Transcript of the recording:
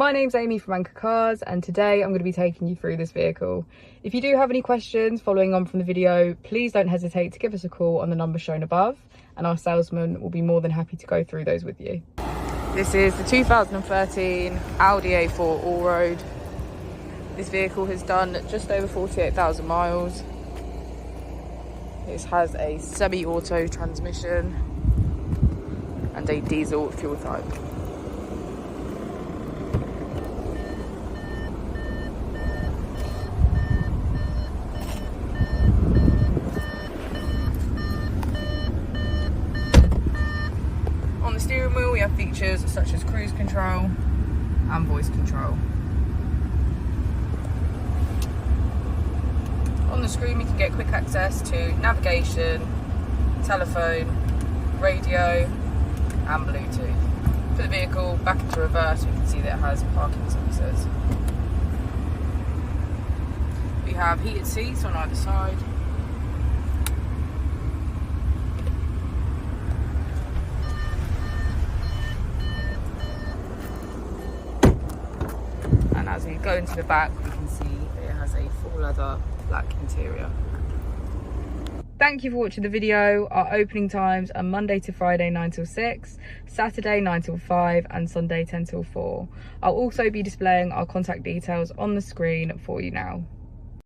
My name's Amy from Anchor Cars, and today I'm going to be taking you through this vehicle. If you do have any questions following on from the video, please don't hesitate to give us a call on the number shown above, and our salesman will be more than happy to go through those with you. This is the 2013 Audi A4 All-Road. This vehicle has done just over 48,000 miles. It has a semi-auto transmission and a diesel fuel type. On the steering wheel we have features such as cruise control and voice control. On the screen we can get quick access to navigation, telephone, radio and Bluetooth. For the vehicle, back into reverse, we can see that it has parking sensors. We have heated seats on either side. And as we go into the back, we can see that it has a full leather black interior. Thank you for watching the video. Our opening times are Monday to Friday 9 till 6, Saturday 9 till 5 and Sunday 10 till 4. I'll also be displaying our contact details on the screen for you now.